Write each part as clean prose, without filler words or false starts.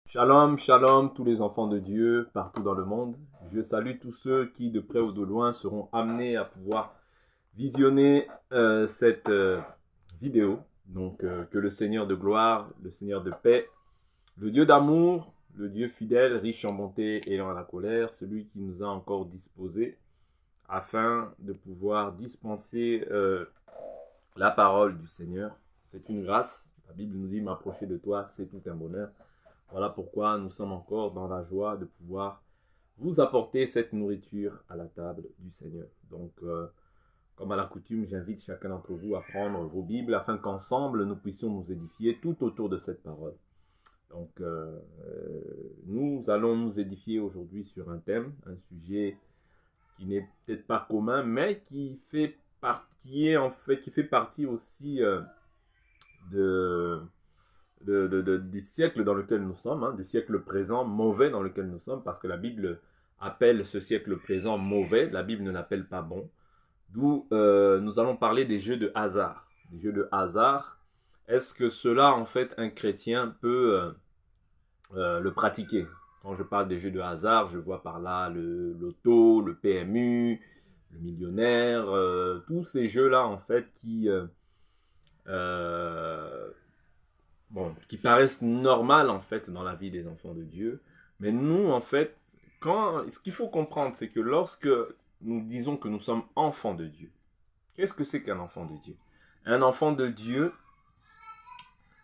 Shalom, shalom, tous les enfants de Dieu partout dans le monde. Je salue tous ceux qui, de près ou de loin, seront amenés à pouvoir visionner cette vidéo. Donc, que le Seigneur de gloire, le Seigneur de paix, le Dieu d'amour, le Dieu fidèle, riche en bonté et lent à la colère, celui qui nous a encore disposés afin de pouvoir dispenser la parole du Seigneur. C'est une grâce. La Bible nous dit, m'approcher de toi, c'est tout un bonheur. Voilà pourquoi nous sommes encore dans la joie de pouvoir vous apporter cette nourriture à la table du Seigneur. Donc, comme à la coutume, j'invite chacun d'entre vous à prendre vos Bibles afin qu'ensemble nous puissions nous édifier tout autour de cette parole. Donc, nous allons nous édifier aujourd'hui sur un thème, un sujet qui n'est peut-être pas commun, mais qui fait partie aussi de du siècle dans lequel nous sommes, du siècle présent mauvais dans lequel nous sommes, parce que la Bible appelle ce siècle présent mauvais, la Bible ne l'appelle pas bon. D'où nous allons parler des jeux de hasard. Des jeux de hasard, est-ce que cela, en fait, un chrétien peut le pratiquer? Quand je parle des jeux de hasard, je vois par là le loto, le PMU, le millionnaire, tous ces jeux-là, en fait, euh, qui paraissent normales en fait dans la vie des enfants de Dieu. Mais nous, en fait, ce qu'il faut comprendre, c'est que lorsque nous disons que nous sommes enfants de Dieu, qu'est-ce que c'est qu'un enfant de Dieu? Un enfant de Dieu,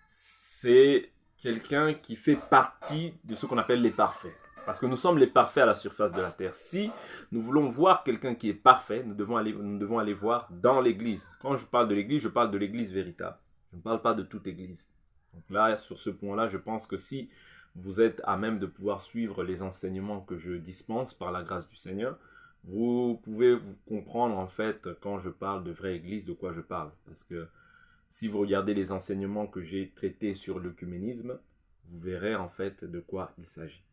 c'est quelqu'un qui fait partie de ce qu'on appelle les parfaits. Parce que nous sommes les parfaits à la surface de la terre. Si nous voulons voir quelqu'un qui est parfait, nous devons aller voir dans l'église. Quand je parle de l'église, je parle de l'église véritable. Je ne parle pas de toute église. Donc là, sur ce point-là, je pense que si vous êtes à même de pouvoir suivre les enseignements que je dispense par la grâce du Seigneur, vous pouvez vous comprendre en fait quand je parle de vraie église, de quoi je parle. Parce que si vous regardez les enseignements que j'ai traités sur l'œcuménisme, vous verrez en fait de quoi il s'agit.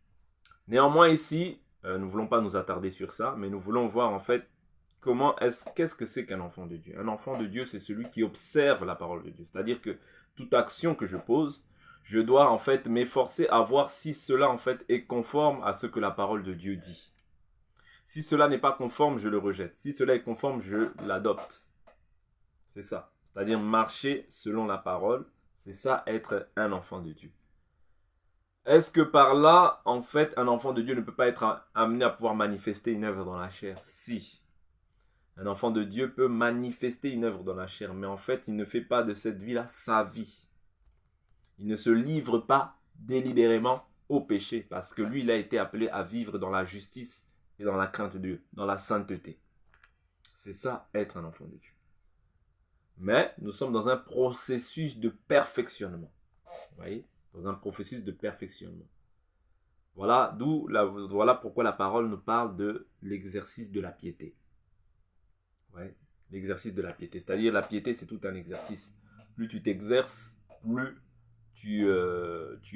Néanmoins ici, nous ne voulons pas nous attarder sur ça, mais nous voulons voir en fait qu'est-ce que c'est qu'un enfant de Dieu. Un enfant de Dieu, c'est celui qui observe la parole de Dieu. C'est-à-dire que toute action que je pose, je dois en fait m'efforcer à voir si cela en fait est conforme à ce que la parole de Dieu dit. Si cela n'est pas conforme, je le rejette. Si cela est conforme, je l'adopte. C'est ça. C'est-à-dire marcher selon la parole. C'est ça être un enfant de Dieu. Est-ce que par là, en fait, un enfant de Dieu ne peut pas être amené à pouvoir manifester une œuvre dans la chair? Si. Un enfant de Dieu peut manifester une œuvre dans la chair, mais en fait, il ne fait pas de cette vie-là sa vie. Il ne se livre pas délibérément au péché, parce que lui, il a été appelé à vivre dans la justice et dans la crainte de Dieu, dans la sainteté. C'est ça, être un enfant de Dieu. Mais nous sommes dans un processus de perfectionnement. Vous voyez? Dans un processus de perfectionnement. Voilà pourquoi la parole nous parle de l'exercice de la piété. Ouais, l'exercice de la piété. C'est-à-dire la piété, c'est tout un exercice. Plus tu t'exerces, plus tu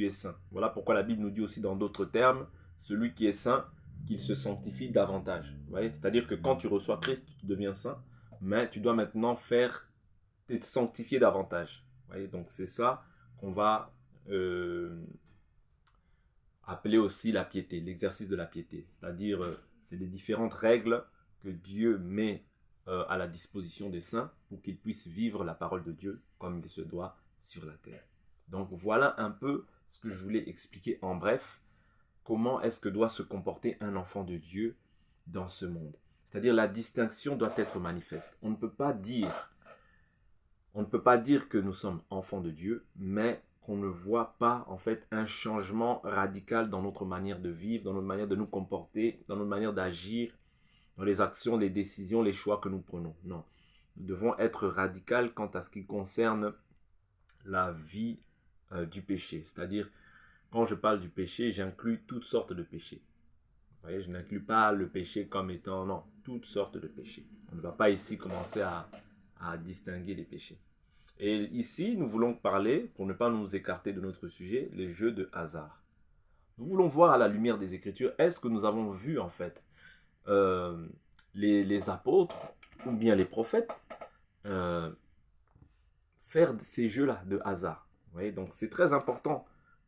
es saint. Voilà pourquoi la Bible nous dit aussi dans d'autres termes, celui qui est saint, qu'il se sanctifie davantage. C'est-à-dire que quand tu reçois Christ, tu deviens saint, mais tu dois maintenant te sanctifier davantage. Donc c'est ça qu'on va appeler aussi la piété, l'exercice de la piété. C'est-à-dire, c'est les différentes règles que Dieu met à la disposition des saints pour qu'ils puissent vivre la parole de Dieu comme il se doit sur la terre. Donc voilà un peu ce que je voulais expliquer en bref. Comment est-ce que doit se comporter un enfant de Dieu dans ce monde? C'est-à-dire la distinction doit être manifeste. On ne peut pas dire que nous sommes enfants de Dieu, mais qu'on ne voit pas en fait un changement radical dans notre manière de vivre, dans notre manière de nous comporter, dans notre manière d'agir, dans les actions, les décisions, les choix que nous prenons. Non. Nous devons être radicaux quant à ce qui concerne la vie du péché. C'est-à-dire, quand je parle du péché, j'inclus toutes sortes de péchés. Vous voyez, je n'inclus pas le péché comme étant, non, toutes sortes de péchés. On ne va pas ici commencer à distinguer les péchés. Et ici, nous voulons parler, pour ne pas nous écarter de notre sujet, les jeux de hasard. Nous voulons voir à la lumière des Écritures, est-ce que nous avons vu en fait les apôtres ou bien les prophètes faire ces jeux-là de hasard. Vous voyez, donc c'est très important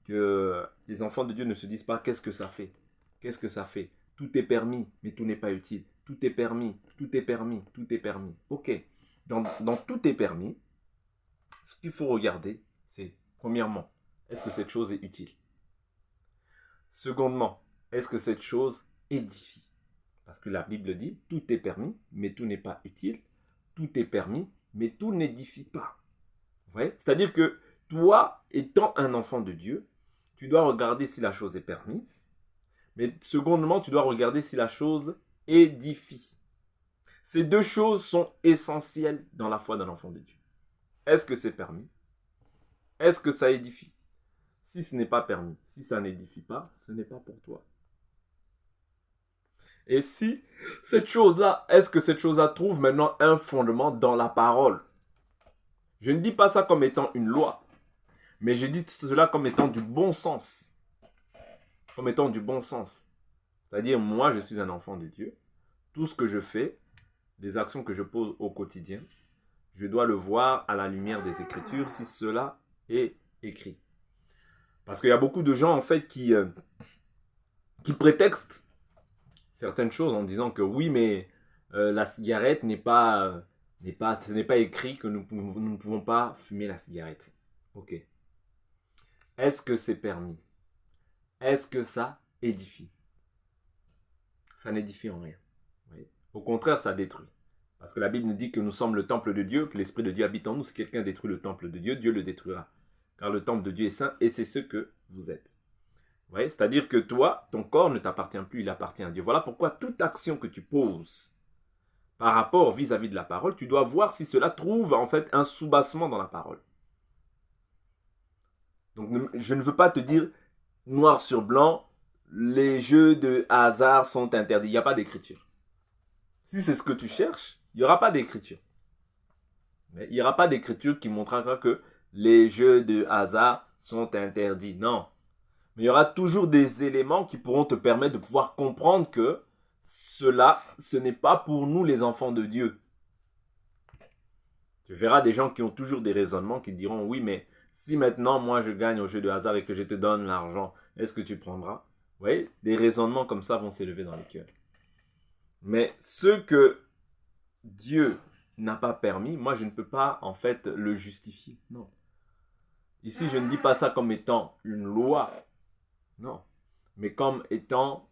que les enfants de Dieu ne se disent pas qu'est-ce que ça fait. Qu'est-ce que ça fait? Tout est permis, mais tout n'est pas utile. Tout est permis, tout est permis, tout est permis. Ok, dans tout est permis, ce qu'il faut regarder, c'est premièrement, est-ce que cette chose est utile? Secondement, est-ce que cette chose édifie? Parce que la Bible dit, tout est permis, mais tout n'est pas utile. Tout est permis, mais tout n'édifie pas. Vous voyez? C'est-à-dire que toi, étant un enfant de Dieu, tu dois regarder si la chose est permise. Mais secondement, tu dois regarder si la chose édifie. Ces deux choses sont essentielles dans la foi d'un enfant de Dieu. Est-ce que c'est permis? Est-ce que ça édifie? Si ce n'est pas permis, si ça n'édifie pas, ce n'est pas pour toi. Et si cette chose-là, est-ce que cette chose-là trouve maintenant un fondement dans la parole? Je ne dis pas ça comme étant une loi, mais je dis cela comme étant du bon sens. Comme étant du bon sens. C'est-à-dire, moi, je suis un enfant de Dieu. Tout ce que je fais, les actions que je pose au quotidien, je dois le voir à la lumière des Écritures si cela est écrit. Parce qu'il y a beaucoup de gens, en fait, qui prétextent certaines choses en disant que oui, mais la cigarette ce n'est pas écrit que nous ne pouvons pas fumer la cigarette. Ok. Est-ce que c'est permis? Est-ce que ça édifie? Ça n'édifie en rien. Oui. Au contraire, ça détruit. Parce que la Bible nous dit que nous sommes le temple de Dieu, que l'Esprit de Dieu habite en nous. Si quelqu'un détruit le temple de Dieu, Dieu le détruira. Car le temple de Dieu est saint et c'est ce que vous êtes. Vous voyez? C'est-à-dire que toi, ton corps ne t'appartient plus, il appartient à Dieu. Voilà pourquoi toute action que tu poses par rapport vis-à-vis de la parole, tu dois voir si cela trouve en fait un soubassement dans la parole. Donc je ne veux pas te dire noir sur blanc, les jeux de hasard sont interdits. Il n'y a pas d'écriture. Si c'est ce que tu cherches, il n'y aura pas d'écriture. Il n'y aura pas d'écriture qui montrera que les jeux de hasard sont interdits. Non. Mais il y aura toujours des éléments qui pourront te permettre de pouvoir comprendre que cela, ce n'est pas pour nous les enfants de Dieu. Tu verras des gens qui ont toujours des raisonnements qui diront oui, mais si maintenant moi je gagne au jeu de hasard et que je te donne l'argent, est-ce que tu prendras? Vous voyez, des raisonnements comme ça vont s'élever dans les cœurs. Mais ce que Dieu n'a pas permis, moi je ne peux pas en fait le justifier. Non. Ici, je ne dis pas ça comme étant une loi. Non. Mais comme étant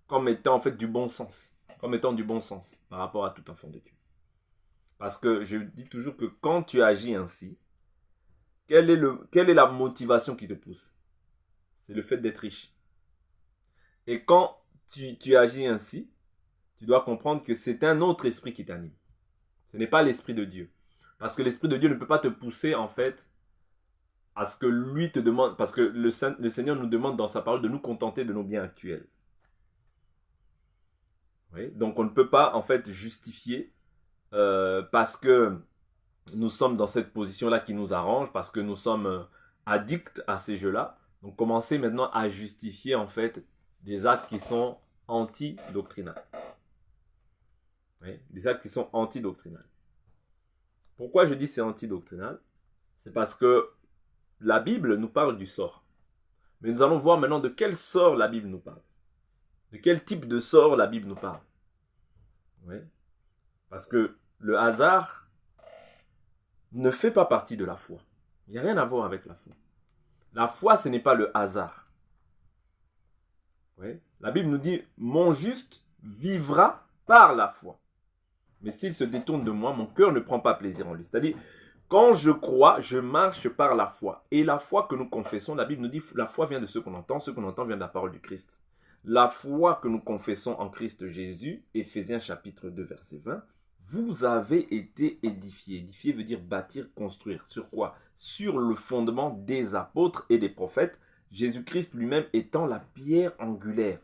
en fait du bon sens. Comme étant du bon sens par rapport à tout enfant de Dieu. Parce que je dis toujours que quand tu agis ainsi, quelle est la motivation qui te pousse? C'est le fait d'être riche. Et quand tu agis ainsi, tu dois comprendre que c'est un autre esprit qui t'anime. Ce n'est pas l'esprit de Dieu. Parce que l'esprit de Dieu ne peut pas te pousser en fait à ce que lui te demande, parce que le Seigneur nous demande dans sa parole de nous contenter de nos biens actuels. Oui? Donc on ne peut pas en fait justifier parce que nous sommes dans cette position-là qui nous arrange, parce que nous sommes addicts à ces jeux-là. Donc commencer maintenant à justifier en fait des actes qui sont anti-doctrinales. Oui? Des actes qui sont anti-doctrinales. Pourquoi je dis c'est anti-doctrinal? C'est parce que la Bible nous parle du sort. Mais nous allons voir maintenant de quel sort la Bible nous parle. De quel type de sort la Bible nous parle. Oui? Parce que le hasard ne fait pas partie de la foi. Il n'y a rien à voir avec la foi. La foi, ce n'est pas le hasard. Oui? La Bible nous dit, mon juste vivra par la foi. Mais s'il se détourne de moi, mon cœur ne prend pas plaisir en lui. C'est-à-dire, quand je crois, je marche par la foi. Et la foi que nous confessons, la Bible nous dit, la foi vient de ce qu'on entend vient de la parole du Christ. La foi que nous confessons en Christ Jésus, Éphésiens chapitre 2, verset 20, vous avez été édifiés. Édifier veut dire bâtir, construire. Sur quoi? Sur le fondement des apôtres et des prophètes, Jésus-Christ lui-même étant la pierre angulaire.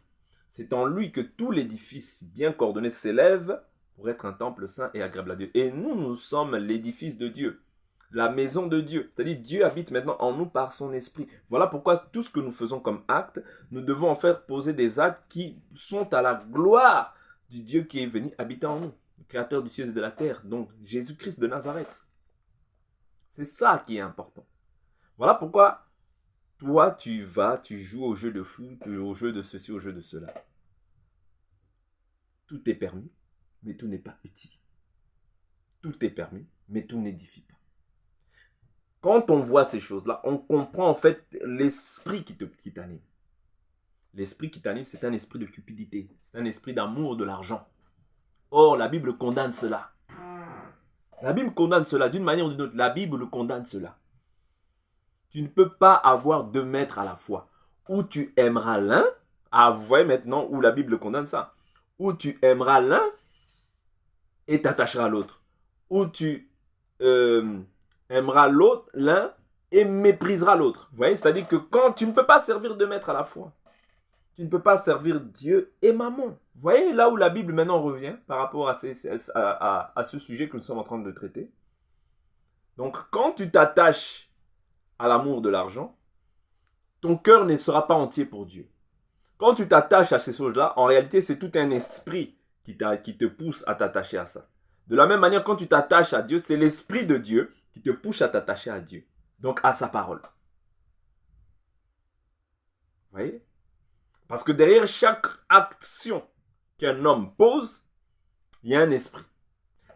C'est en lui que tout l'édifice bien coordonné s'élève pour être un temple saint et agréable à Dieu. Et nous sommes l'édifice de Dieu, la maison de Dieu. C'est-à-dire Dieu habite maintenant en nous par son esprit. Voilà pourquoi tout ce que nous faisons comme acte, nous devons en faire poser des actes qui sont à la gloire du Dieu qui est venu habiter en nous, le créateur du ciel et de la terre, donc Jésus-Christ de Nazareth. C'est ça qui est important. Voilà pourquoi toi, tu joues au jeu de foot, au jeu de ceci, au jeu de cela. Tout est permis, mais tout n'est pas utile. Tout est permis, mais tout n'édifie pas. Quand on voit ces choses-là, on comprend en fait l'esprit qui t'anime. L'esprit qui t'anime, c'est un esprit de cupidité. C'est un esprit d'amour de l'argent. Or, la Bible condamne cela. La Bible condamne cela d'une manière ou d'une autre. La Bible condamne cela. Tu ne peux pas avoir deux maîtres à la fois. Ou tu aimeras l'un, vous voyez maintenant où la Bible condamne ça. Ou tu aimeras l'un et t'attacheras à l'autre. Ou tu aimeras l'autre, l'un, et mépriseras l'autre. Vous voyez, c'est-à-dire que quand tu ne peux pas servir deux maîtres à la fois. Tu ne peux pas servir Dieu et Mammon. Vous voyez là où la Bible maintenant revient par rapport à ce sujet que nous sommes en train de traiter. Donc quand tu t'attaches à l'amour de l'argent, ton cœur ne sera pas entier pour Dieu. Quand tu t'attaches à ces choses-là, en réalité, c'est tout un esprit qui te pousse à t'attacher à ça. De la même manière, quand tu t'attaches à Dieu, c'est l'esprit de Dieu qui te pousse à t'attacher à Dieu. Donc à sa parole. Vous voyez? Parce que derrière chaque action qu'un homme pose, il y a un esprit.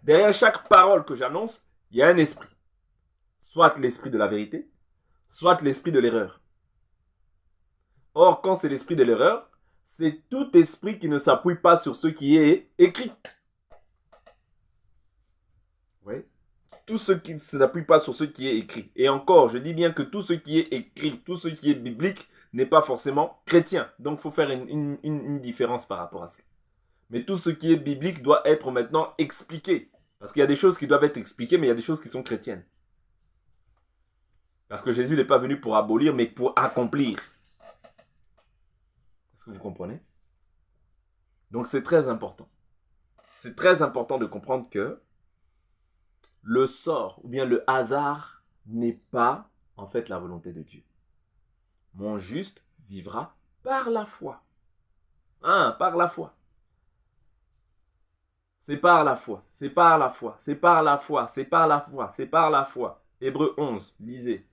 Derrière chaque parole que j'annonce, il y a un esprit. Soit l'esprit de la vérité, soit l'esprit de l'erreur. Or, quand c'est l'esprit de l'erreur, c'est tout esprit qui ne s'appuie pas sur ce qui est écrit. Oui. Tout ce qui ne s'appuie pas sur ce qui est écrit. Et encore, je dis bien que tout ce qui est écrit, tout ce qui est biblique, n'est pas forcément chrétien. Donc, il faut faire une différence par rapport à ça. Mais tout ce qui est biblique doit être maintenant expliqué. Parce qu'il y a des choses qui doivent être expliquées, mais il y a des choses qui sont chrétiennes. Parce que Jésus n'est pas venu pour abolir, mais pour accomplir. Est-ce que vous comprenez? Donc c'est très important. C'est très important de comprendre que le sort ou bien le hasard n'est pas en fait la volonté de Dieu. Mon juste vivra par la foi. Par la foi. C'est par la foi. C'est par la foi. C'est par la foi. C'est par la foi. C'est par la foi. Hébreux 11, lisez.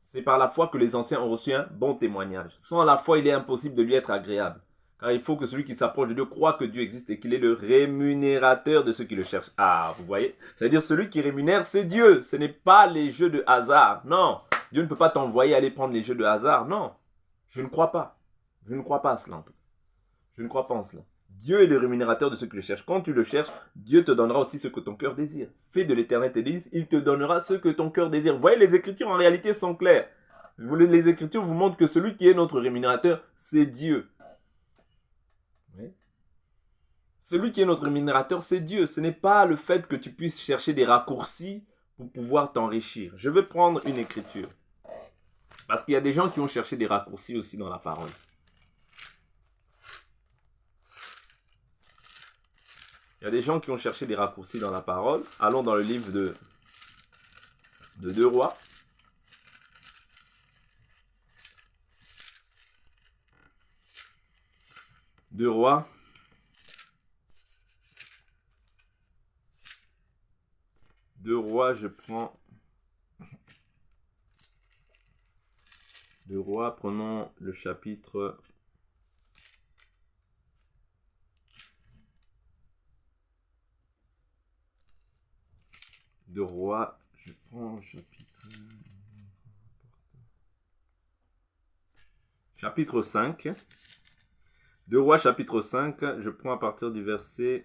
C'est par la foi que les anciens ont reçu un bon témoignage. Sans la foi, il est impossible de lui être agréable. Car il faut que celui qui s'approche de Dieu croit que Dieu existe et qu'il est le rémunérateur de ceux qui le cherchent. Vous voyez? C'est-à-dire celui qui rémunère, c'est Dieu. Ce n'est pas les jeux de hasard. Non. Dieu ne peut pas t'envoyer aller prendre les jeux de hasard. Non. Je ne crois pas. Je ne crois pas à cela. Je ne crois pas en cela. Dieu est le rémunérateur de ceux qui le cherchent. Quand tu le cherches, Dieu te donnera aussi ce que ton cœur désire. Fais de l'Éternel tes délices, il te donnera ce que ton cœur désire. Vous voyez, les Écritures en réalité sont claires. Les Écritures vous montrent que celui qui est notre rémunérateur, c'est Dieu. Oui. Celui qui est notre rémunérateur, c'est Dieu. Ce n'est pas le fait que tu puisses chercher des raccourcis pour pouvoir t'enrichir. Je vais prendre une écriture. Parce qu'il y a des gens qui ont cherché des raccourcis aussi dans la parole. Il y a des gens qui ont cherché des raccourcis dans la parole. Allons dans le livre de 2 Rois. Deux Rois. Deux Rois, je prends. 2 Rois, prenons le chapitre. De Rois, je prends chapitre 5. 2 Rois, chapitre 5, je prends à partir du verset.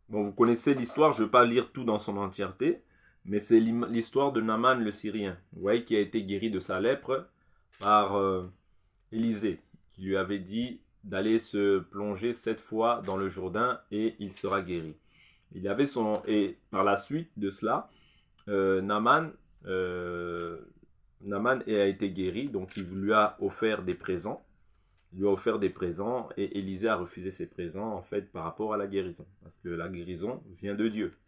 Bon, vous connaissez l'histoire, je ne vais pas lire tout dans son entièreté, mais c'est l'histoire de Naaman le Syrien, vous voyez, qui a été guéri de sa lèpre par Élisée, qui lui avait dit d'aller se plonger 7 fois dans le Jourdain et il sera guéri. Et par la suite de cela, Naaman a été guéri, donc il lui a offert des présents. Il lui a offert des présents et Élisée a refusé ses présents en fait par rapport à la guérison. Parce que la guérison vient de Dieu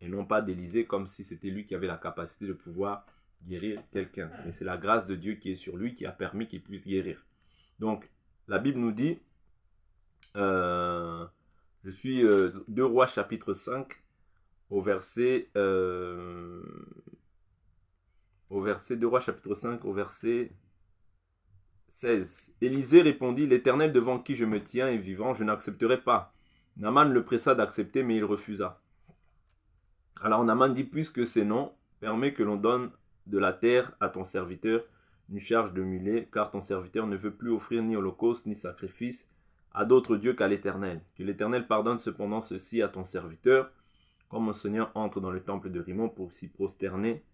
et non pas d'Élisée comme si c'était lui qui avait la capacité de pouvoir guérir quelqu'un. Mais c'est la grâce de Dieu qui est sur lui qui a permis qu'il puisse guérir. Donc la Bible nous dit, je suis 2 Rois chapitre 5 au verset au verset 2 Rois chapitre 5 au verset 16. Élisée répondit, l'Éternel devant qui je me tiens est vivant, je n'accepterai pas. Naaman le pressa d'accepter, mais il refusa. Alors Naaman dit, puisque c'est non, permets que l'on donne de la terre à ton serviteur, une charge de mulet, car ton serviteur ne veut plus offrir ni holocauste ni sacrifice à d'autres dieux qu'à l'Éternel. Que l'Éternel pardonne cependant ceci à ton serviteur, quand mon Seigneur entre dans le temple de Rimmon pour s'y prosterner,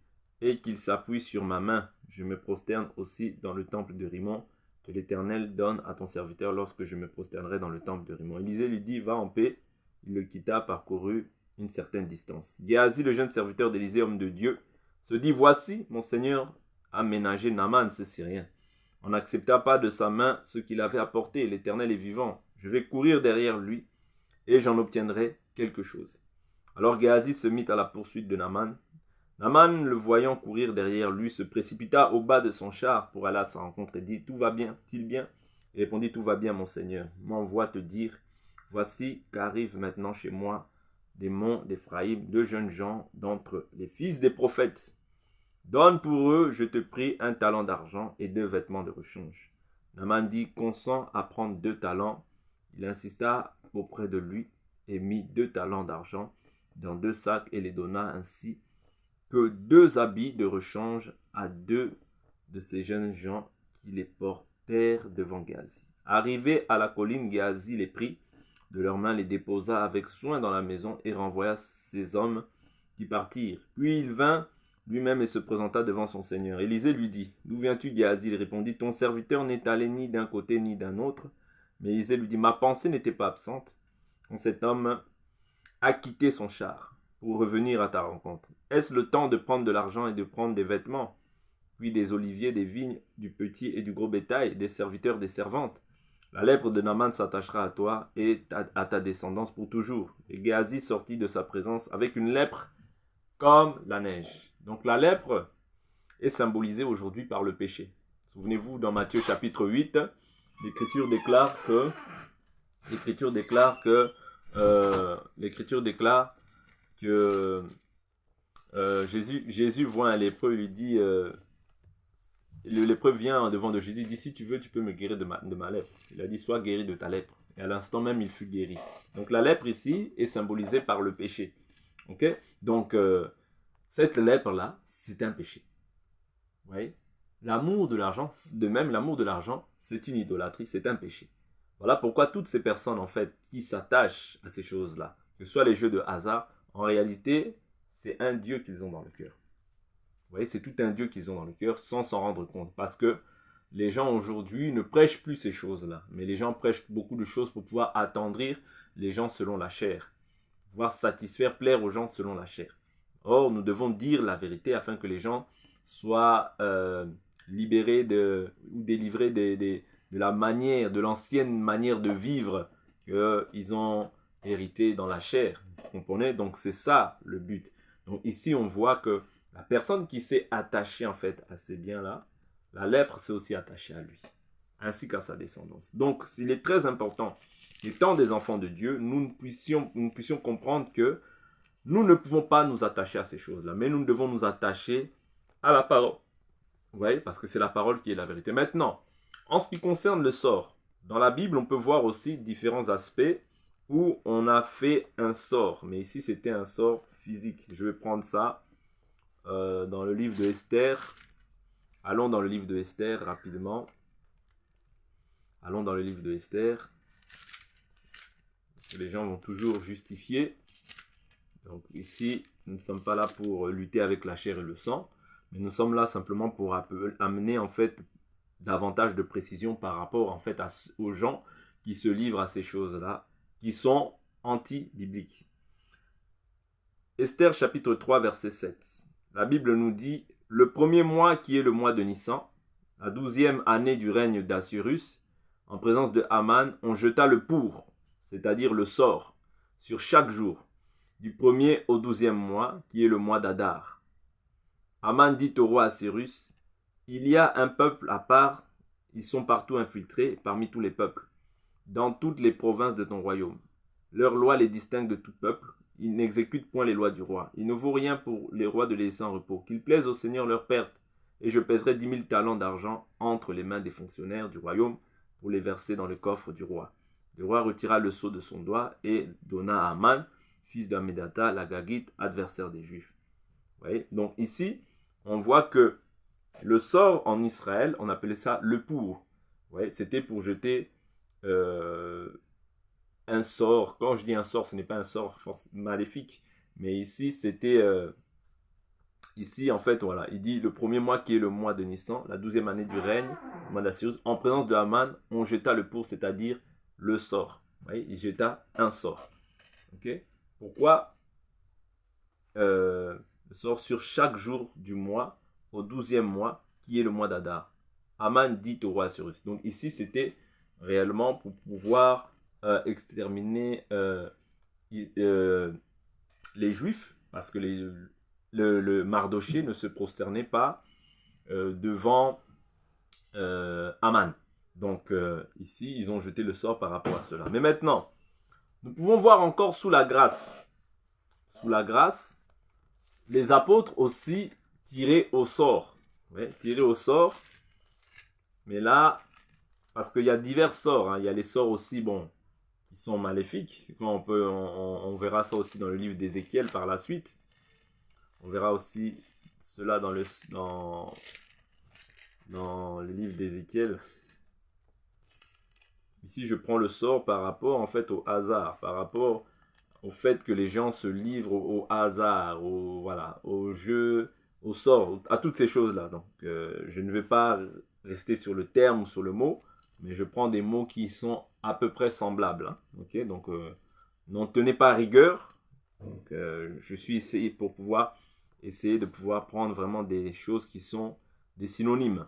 et qu'il s'appuie sur ma main. Je me prosterne aussi dans le temple de Rimmon, que l'Éternel donne à ton serviteur lorsque je me prosternerai dans le temple de Rimmon. Élisée lui dit, va en paix. Il le quitta, parcourut une certaine distance. Géasi, le jeune serviteur d'Élisée, homme de Dieu, se dit, voici, mon Seigneur a ménagé Naaman, ce Syrien. On n'accepta pas de sa main ce qu'il avait apporté. L'Éternel est vivant. Je vais courir derrière lui et j'en obtiendrai quelque chose. Alors Géasi se mit à la poursuite de Naaman. Naaman, le voyant courir derrière lui, se précipita au bas de son char pour aller à sa rencontre et dit, tout va bien-t-il bien? Il répondit, tout va bien, mon Seigneur. M'envoie te dire, voici qu'arrivent maintenant chez moi des monts d'Éphraïm, 2 jeunes gens d'entre les fils des prophètes. Donne pour eux, je te prie, 1 talent d'argent et 2 vêtements de rechange. Naaman dit, consent à prendre 2 talents. Il insista auprès de lui et mit 2 talents d'argent dans 2 sacs et les donna ainsi que 2 habits de rechange à 2 de ces jeunes gens qui les portèrent devant Géasi. Arrivé à la colline, Géasi les prit de leurs mains, les déposa avec soin dans la maison et renvoya ces hommes qui partirent. Puis il vint lui-même et se présenta devant son Seigneur. Élisée lui dit, d'où viens-tu, Géasi? Il répondit, ton serviteur n'est allé ni d'un côté ni d'un autre. Mais Élisée lui dit, ma pensée n'était pas absente quand cet homme a quitté son char pour revenir à ta rencontre. Est-ce le temps de prendre de l'argent et de prendre des vêtements, puis des oliviers, des vignes, du petit et du gros bétail, des serviteurs, des servantes? La lèpre de Naaman s'attachera à toi et à ta descendance pour toujours. Et Géasi sortit de sa présence avec une lèpre comme la neige. Donc la lèpre est symbolisée aujourd'hui par le péché. Souvenez-vous, dans Matthieu chapitre 8, l'Écriture déclare que Jésus voit un lépreux et lui dit, le lépreux vient devant de Jésus et dit, si tu veux, tu peux me guérir de ma lèpre. Il a dit, sois guéri de ta lèpre. Et à l'instant même, il fut guéri. Donc la lèpre ici est symbolisée par le péché. Okay? Donc cette lèpre-là, c'est un péché. Vous voyez? L'amour de l'argent, de même l'amour de l'argent, c'est une idolâtrie, c'est un péché. Voilà pourquoi toutes ces personnes, en fait, qui s'attachent à ces choses-là, que ce soit les jeux de hasard, en réalité, c'est un Dieu qu'ils ont dans le cœur. Vous voyez, c'est tout un Dieu qu'ils ont dans le cœur sans s'en rendre compte. Parce que les gens aujourd'hui ne prêchent plus ces choses-là. Mais les gens prêchent beaucoup de choses pour pouvoir attendrir les gens selon la chair. Pouvoir satisfaire, plaire aux gens selon la chair. Or, nous devons dire la vérité afin que les gens soient libérés ou délivrés de la manière, de l'ancienne manière de vivre qu'ils ont hérité dans la chair. Vous comprenez? Donc c'est ça le but. Donc ici on voit que la personne qui s'est attachée en fait à ces biens-là, la lèpre s'est aussi attachée à lui, ainsi qu'à sa descendance. Donc il est très important, étant des enfants de Dieu, nous puissions comprendre que nous ne pouvons pas nous attacher à ces choses-là, mais nous devons nous attacher à la parole. Vous voyez? Parce que c'est la parole qui est la vérité. Maintenant, en ce qui concerne le sort, dans la Bible, on peut voir aussi différents aspects où on a fait un sort. Mais ici, c'était un sort physique. Je vais prendre ça dans le livre de Esther. Allons dans le livre de Esther rapidement. Allons dans le livre de Esther. Parce que les gens vont toujours justifier. Donc ici, nous ne sommes pas là pour lutter avec la chair et le sang. Mais nous sommes là simplement pour amener en fait davantage de précision par rapport en fait aux gens qui se livrent à ces choses-là, qui sont anti-bibliques. Esther chapitre 3 verset 7. La Bible nous dit, le premier mois qui est le mois de Nissan, la 12e année du règne d'Assyrus, en présence de Haman, on jeta le pour, c'est-à-dire le sort, sur chaque jour, du 1er au 12e mois, qui est le mois d'Adar. Haman dit au roi Assyrus, il y a un peuple à part, ils sont partout infiltrés parmi tous les peuples, dans toutes les provinces de ton royaume. Leurs lois les distinguent de tout peuple, ils n'exécutent point les lois du roi. Il ne vaut rien pour les rois de les laisser en repos, qu'il plaise au Seigneur leur perte. et je pèserai 10 000 talents d'argent entre les mains des fonctionnaires du royaume pour les verser dans le coffre du roi. Le roi retira le sceau de son doigt et donna à Aman, fils d'Hammédatha, l'Agagite, adversaire des Juifs. Vous voyez? Donc ici, on voit que le sort en Israël, on appelait ça le pour. C'était pour jeter un sort. Quand je dis un sort, ce n'est pas un sort maléfique, mais ici, c'était... ici, en fait, voilà, il dit le premier mois qui est le mois de Nissan, la 12e année du règne, le mois d'Assyrus, en présence de Haman, on jeta le pour, c'est-à-dire le sort. Vous voyez, il jeta un sort. Okay? Pourquoi le sort sur chaque jour du mois, au 12e mois, qui est le mois d'Adar. Haman dit au roi Assyrus. Donc ici, c'était réellement pour pouvoir exterminer les Juifs, parce que le Mardoché ne se prosternait pas devant Haman. Donc ici, ils ont jeté le sort par rapport à cela. Mais maintenant, nous pouvons voir encore sous la grâce. Sous la grâce, les apôtres aussi tiraient au sort. Ouais, tiraient au sort. Mais là, parce qu'il y a divers sorts. Hein. Il y a les sorts aussi, bon, qui sont maléfiques. On verra ça aussi dans le livre d'Ézéchiel par la suite. On verra aussi cela dans le livre d'Ézéchiel. Ici, je prends le sort par rapport en fait au hasard, par rapport au fait que les gens se livrent au hasard, au jeu, au sort, à toutes ces choses-là. Donc, je ne vais pas rester sur le terme ou sur le mot, mais je prends des mots qui sont à peu près semblables. Hein. Okay? Donc, n'en tenez pas rigueur. Donc, je suis essayé pour pouvoir essayer de pouvoir prendre vraiment des choses qui sont des synonymes.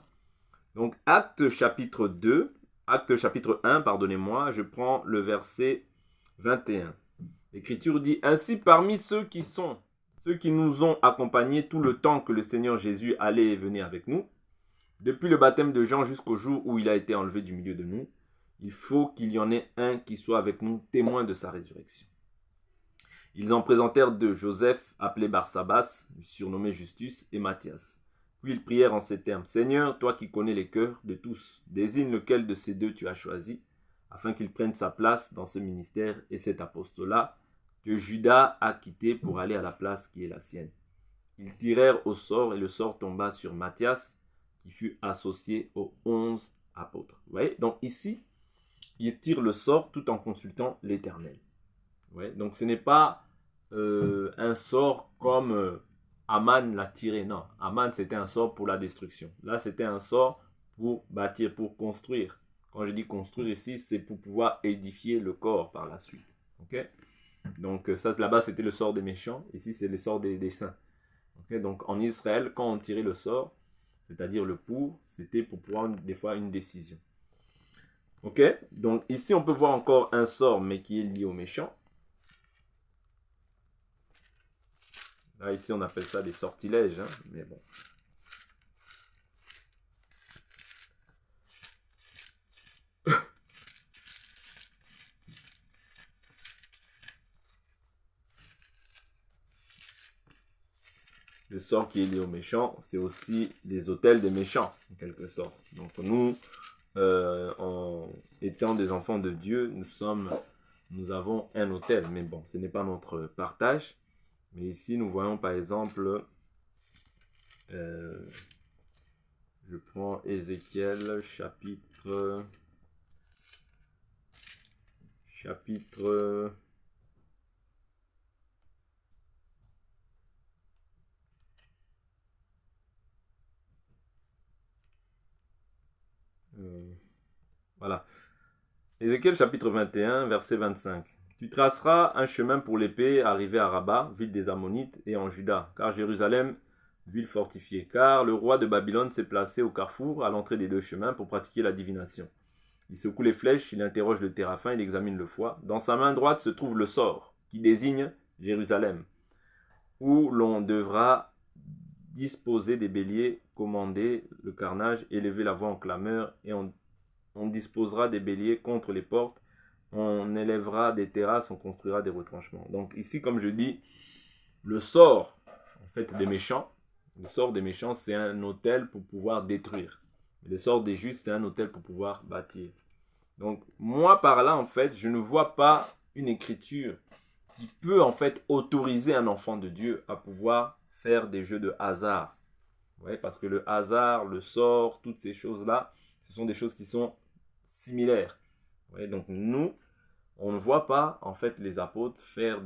Donc, Acte chapitre 1, pardonnez-moi, je prends le verset 21. L'Écriture dit, ainsi parmi ceux qui nous ont accompagnés tout le temps que le Seigneur Jésus allait et venait avec nous, depuis le baptême de Jean jusqu'au jour où il a été enlevé du milieu de nous, il faut qu'il y en ait un qui soit avec nous, témoin de sa résurrection. Ils en présentèrent deux, Joseph, appelé Barsabas, surnommé Justus, et Matthias. Puis ils prièrent en ces termes, Seigneur, toi qui connais les cœurs de tous, désigne lequel de ces deux tu as choisi, afin qu'il prenne sa place dans ce ministère et cet apostolat que Judas a quitté pour aller à la place qui est la sienne. Ils tirèrent au sort et le sort tomba sur Matthias, qui fut associé aux 11 apôtres. Vous voyez? Donc ici, il tire le sort tout en consultant l'Éternel. Ouais, donc ce n'est pas un sort comme Haman l'a tiré. Non, Haman c'était un sort pour la destruction. Là c'était un sort pour bâtir, pour construire. Quand je dis construire ici, c'est pour pouvoir édifier le corps par la suite. Okay? Donc ça là-bas c'était le sort des méchants. Ici c'est le sort des saints. Okay? Donc en Israël, quand on tirait le sort, c'est-à-dire le pour, c'était pour prendre des fois une décision. Ok, donc ici on peut voir encore un sort mais qui est lié aux méchants. Là, ici, on appelle ça des sortilèges, hein, mais bon. Le sort qui est lié aux méchants, c'est aussi les autels des méchants, en quelque sorte. Donc nous, en étant des enfants de Dieu, nous avons un autel. Mais bon, ce n'est pas notre partage. Mais ici, nous voyons par exemple, je prends Ézéchiel chapitre voilà. Ézéchiel chapitre 21, verset 25. Tu traceras un chemin pour l'épée arrivé à Rabat, ville des Ammonites, et en Juda, car Jérusalem, ville fortifiée. Car le roi de Babylone s'est placé au carrefour, à l'entrée des deux chemins, pour pratiquer la divination. Il secoue les flèches, il interroge le téraphin, il examine le foie. Dans sa main droite se trouve le sort, qui désigne Jérusalem, où l'on devra disposer des béliers, commander le carnage, élever la voix en clameur, et on disposera des béliers contre les portes, on élèvera des terrasses, on construira des retranchements. Donc ici, comme je dis, le sort en fait des méchants, Le sort des méchants, c'est un autel pour pouvoir détruire. Le sort des justes, c'est un autel pour pouvoir bâtir. Donc, moi, par là, en fait, je ne vois pas une écriture qui peut, en fait, autoriser un enfant de Dieu à pouvoir faire des jeux de hasard. Ouais, parce que le hasard, le sort, toutes ces choses-là, ce sont des choses qui sont similaires. Ouais, donc, nous, on ne voit pas, en fait, les apôtres faire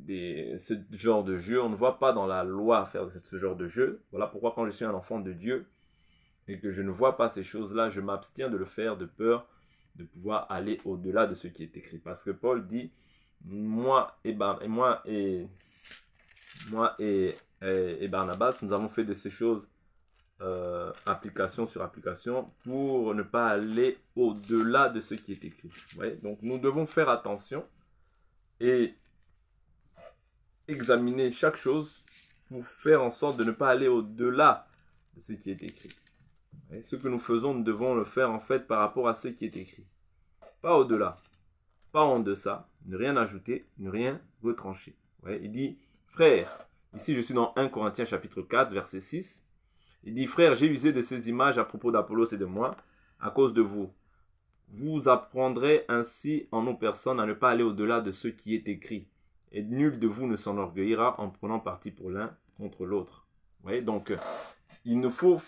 ce genre de jeu. On ne voit pas dans la loi faire ce genre de jeu. Voilà pourquoi quand je suis un enfant de Dieu et que je ne vois pas ces choses-là, je m'abstiens de le faire de peur de pouvoir aller au-delà de ce qui est écrit. Parce que Paul dit, moi et Barnabas, nous avons fait de ces choses application sur application pour ne pas aller au-delà de ce qui est écrit. Vous voyez? Donc nous devons faire attention et examiner chaque chose pour faire en sorte de ne pas aller au-delà de ce qui est écrit. Et ce que nous faisons, nous devons le faire en fait par rapport à ce qui est écrit. Pas au-delà, pas en deçà, ne rien ajouter, ne rien retrancher. Ouais, il dit, frère, ici je suis dans 1 Corinthiens chapitre 4, verset 6. Il dit, frère, j'ai usé de ces images à propos d'Apollos et de moi à cause de vous. Vous apprendrez ainsi en nos personnes à ne pas aller au-delà de ce qui est écrit. Et nul de vous ne s'enorgueillira en prenant parti pour l'un contre l'autre. Vous voyez, donc il nous faut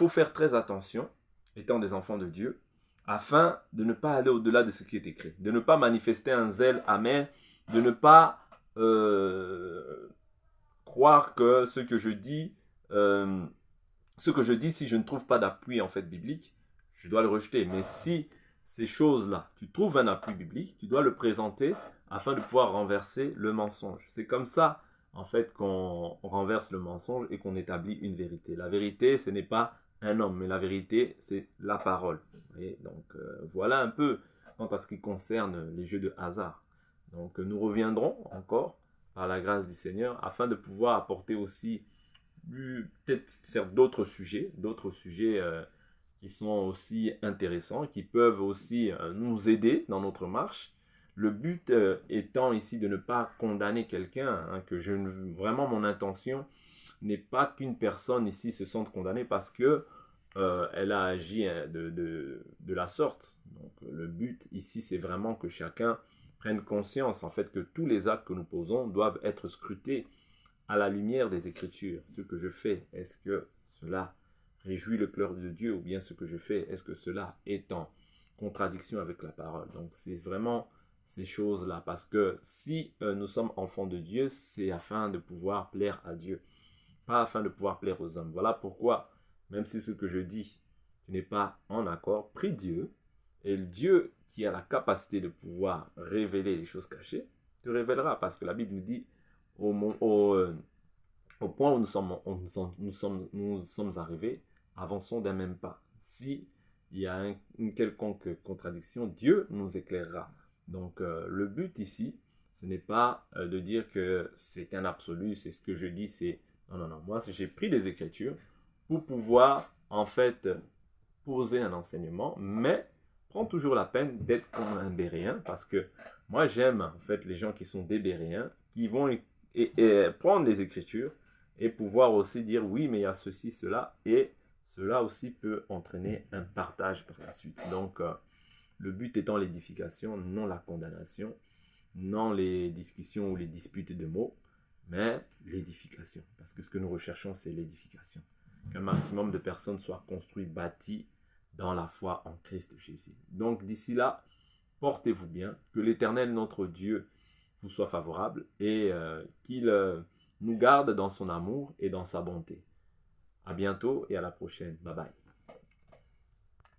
faire très attention, étant des enfants de Dieu, afin de ne pas aller au-delà de ce qui est écrit, de ne pas manifester un zèle amer, de ne pas croire que ce que je dis, si je ne trouve pas d'appui en fait biblique, je dois le rejeter. Mais si ces choses-là, tu trouves un appui biblique, tu dois le présenter afin de pouvoir renverser le mensonge. C'est comme ça, en fait, qu'on renverse le mensonge et qu'on établit une vérité. La vérité, ce n'est pas un homme, mais la vérité, c'est la parole. Et donc, voilà un peu quant à ce qui concerne les jeux de hasard. Donc, nous reviendrons encore par la grâce du Seigneur afin de pouvoir apporter aussi peut-être d'autres sujets qui sont aussi intéressants, qui peuvent aussi nous aider dans notre marche. Le but étant ici de ne pas condamner quelqu'un, hein, vraiment mon intention n'est pas qu'une personne ici se sente condamnée parce que elle a agi de la sorte. Donc le but ici c'est vraiment que chacun prenne conscience en fait que tous les actes que nous posons doivent être scrutés à la lumière des Écritures. Ce que je fais, est-ce que cela réjouit le cœur de Dieu ou bien ce que je fais, est-ce que cela est en contradiction avec la parole? Donc c'est vraiment ces choses-là, parce que si nous sommes enfants de Dieu, c'est afin de pouvoir plaire à Dieu, pas afin de pouvoir plaire aux hommes. Voilà pourquoi, même si ce que je dis n'est pas en accord, prie Dieu, et le Dieu qui a la capacité de pouvoir révéler les choses cachées, te révélera, parce que la Bible nous dit au point où nous sommes arrivés, avançons d'un même pas. Si il y a une quelconque contradiction, Dieu nous éclairera. Donc le but ici, ce n'est pas de dire que c'est un absolu, c'est ce que je dis, c'est... Non. Moi, j'ai pris des Écritures pour pouvoir, en fait, poser un enseignement, mais prends toujours la peine d'être comme un béréen, parce que moi, j'aime, en fait, les gens qui sont des béréens, qui vont et prendre les Écritures et pouvoir aussi dire oui, mais il y a ceci, cela, et cela aussi peut entraîner un partage par la suite. Donc, le but étant l'édification, non la condamnation, non les discussions ou les disputes de mots, mais l'édification. Parce que ce que nous recherchons, c'est l'édification. Qu'un maximum de personnes soient construites, bâties dans la foi en Christ Jésus. Donc, d'ici là, portez-vous bien, que l'Éternel, notre Dieu, vous soit favorable et qu'il nous garde dans son amour et dans sa bonté. À bientôt et à la prochaine. Bye bye.